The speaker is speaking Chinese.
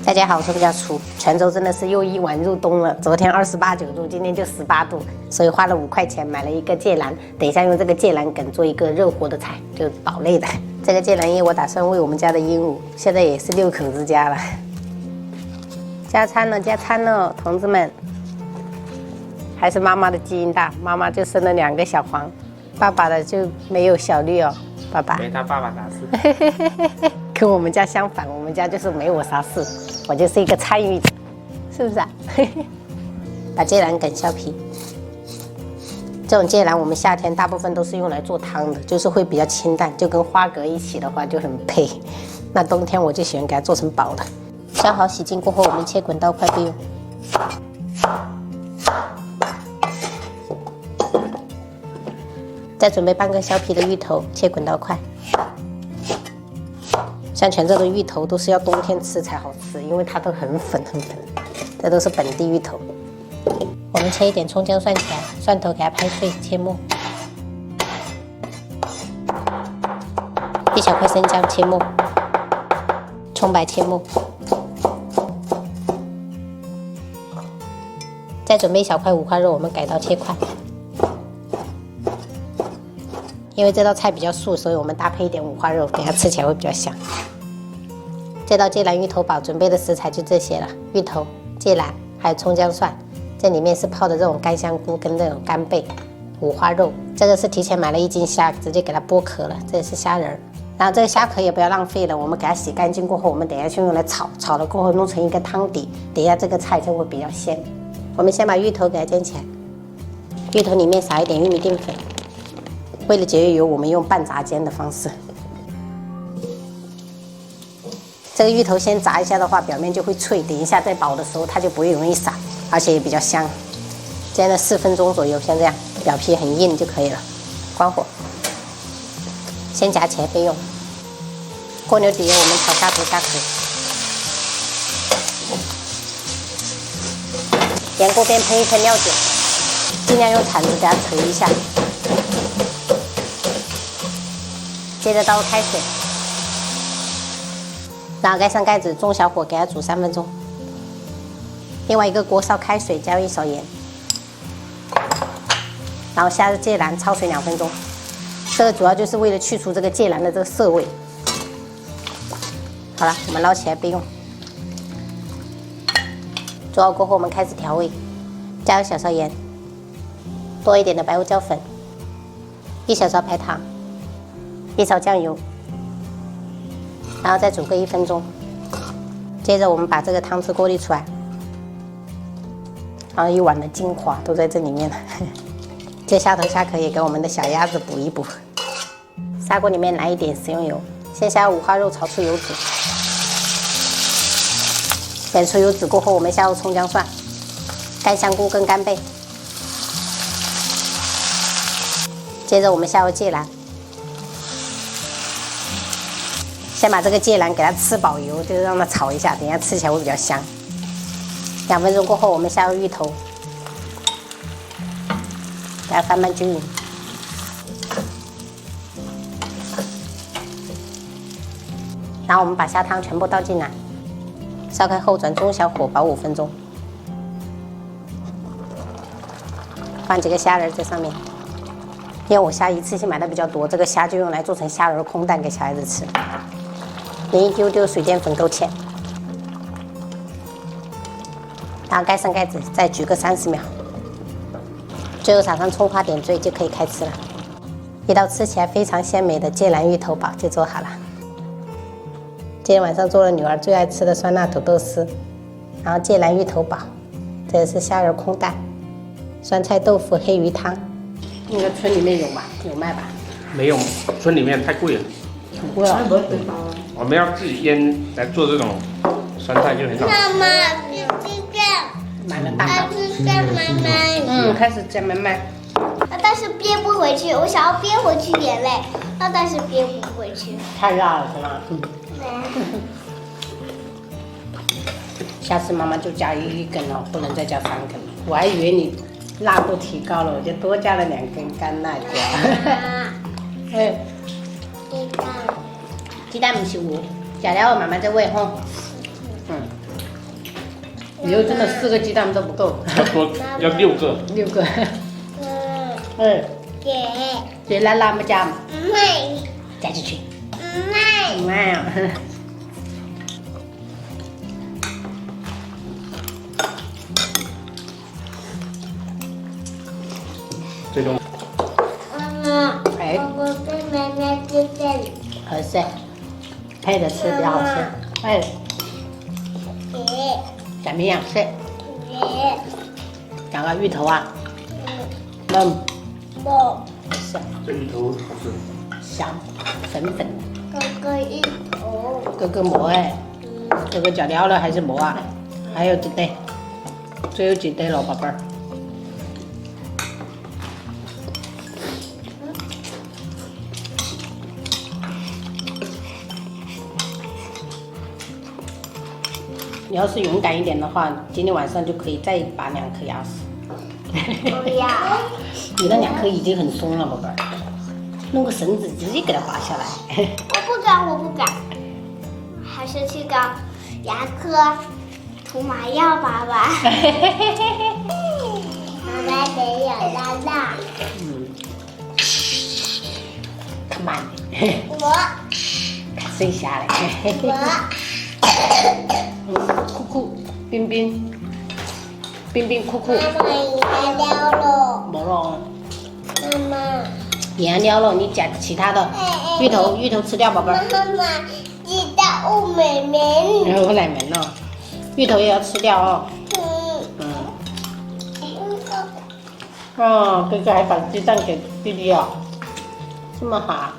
大家好，我是陆家厨。泉州真的是又一晚入冬了，昨天28、9度，今天就18度，所以花了5块钱买了一个芥蓝，等一下用这个芥蓝梗做一个热锅的菜，就是煲类的。这个芥蓝叶我打算喂我们家的鹦鹉，现在也是6口之家了。加餐了，加餐了，同志们！还是妈妈的基因大，妈妈就生了2个小黄，爸爸的就没有小绿哦，爸爸。没他爸爸啥事。跟我们家相反，我们家就是没我啥事，我就是一个参与者，是不是啊？把芥蓝梗削皮。这种芥蓝我们夏天大部分都是用来做汤的，就是会比较清淡，就跟花蛤一起的话就很配。那冬天我就喜欢给它做成煲的。削好洗净过后，我们切滚刀块备用。再准备半个削皮的芋头，切滚刀块。像泉州的芋头都是要冬天吃才好吃，因为它都很粉很粉。这都是本地芋头。我们切一点葱姜蒜起来，蒜头给它拍碎切末。1小块生姜切末，葱白切末。再准备1小块五花肉，我们改刀切块。因为这道菜比较素，所以我们搭配一点五花肉，等下吃起来会比较香。这道芥蓝芋头煲准备的食材就这些了：芋头、芥蓝，还有葱姜蒜。这里面是泡的这种干香菇跟这种干贝、五花肉。这个是提前买了1斤虾，直接给它剥壳了。这也是虾仁儿。然后这个虾壳也不要浪费了，我们给它洗干净过后，我们等一下就用来炒，炒了过后弄成一个汤底，等一下这个菜就会比较鲜。我们先把芋头给它煎起来，芋头里面撒一点玉米淀粉。为了节约油，我们用半炸煎的方式。这个芋头先炸一下的话，表面就会脆，等一下在煲的时候它就不会容易散，而且也比较香。煎了4分钟左右，像这样，表皮很硬就可以了。关火，先夹起来备用。锅牛底油我们炒虾头虾壳，沿锅边喷一喷料酒，尽量用铲子给它捶一下。接着倒入开水，然后盖上盖子，中小火给它煮3分钟。另外一个锅烧开水，加入1勺盐，然后下入芥蓝，焯水2分钟。这个主要就是为了去除这个芥蓝的这个涩味。好了，我们捞起来备用。煮好过后，我们开始调味，加入小勺盐，多一点的白胡椒粉，1小勺白糖。1勺酱油，然后再煮个1分钟。接着我们把这个汤汁过滤出来，然后1碗的精华都在这里面了。这虾头虾壳也给我们的小鸭子补一补。砂锅里面来一点食用油，先下五花肉炒出油脂，煸出油脂过后，我们下入葱姜蒜、干香菇跟干贝，接着我们下入芥蓝。先把这个芥蓝给它吃饱油，就是让它炒一下，等一下吃起来会比较香。2分钟过后，我们下入芋头，给它翻拌均匀。然后我们把虾汤全部倒进来，烧开后转中小火煲5分钟。放几个虾仁在上面，因为我虾一次性买的比较多，这个虾就用来做成虾仁空蛋给小孩子吃。淋一丢丢水淀粉勾芡，然后盖上盖子，再焗个30秒，最后撒上葱花点缀就可以开吃了。一道吃起来非常鲜美的芥蓝芋头煲就做好了。今天晚上做了女儿最爱吃的酸辣土豆丝，然后芥蓝芋头煲，这是虾仁空蛋，酸菜豆腐黑鱼汤。那个村里面有吗？有卖吧？没有，村里面太贵了。很贵啊。我们要自己腌来做这种酸菜就很好。妈妈，是这样。买了大包。是这样，妈妈。开始在慢慢。但是憋不回去，我想要憋回去眼泪，但是憋不回去。太辣了是吗？下次妈妈就加1根了，不能再加3根了。我还以为你辣度提高了，我就多加了2根干辣椒。哎，鸡蛋不是我，加了慢慢再喂吼。以后真的4个鸡蛋都不够，要多要6个。 6个。姐，对，来辣么加，妹，加进去。妹，慢呀。这种妈妈，哎，我被妈妈在这里。合适，配着吃比较好吃。哎，姐，怎么样？吃，姐，两个芋头啊，我是这芋头好吃。香，粉粉，哥哥一头。哥哥馍哎，哥哥脚料了还是馍啊？还有几对？最后几对了，宝贝儿。你要是勇敢一点的话，今天晚上就可以再拔2颗牙齿。不要。你那2颗已经很松了，宝贝儿，弄个绳子直接给它拔下来。我不敢，我不敢，还是去找牙科涂麻药吧吧。妈妈没有拉到。Come on，我剩下来。酷酷，冰冰，冰冰酷酷，妈妈牙掉了。没了，妈妈，盐掉了，你夹其他的芋头吃掉，宝贝儿。妈妈知道我妹妹。然后我奶门了，芋头也要吃掉哦。哦，哥哥还把鸡蛋给弟弟哦，这么好。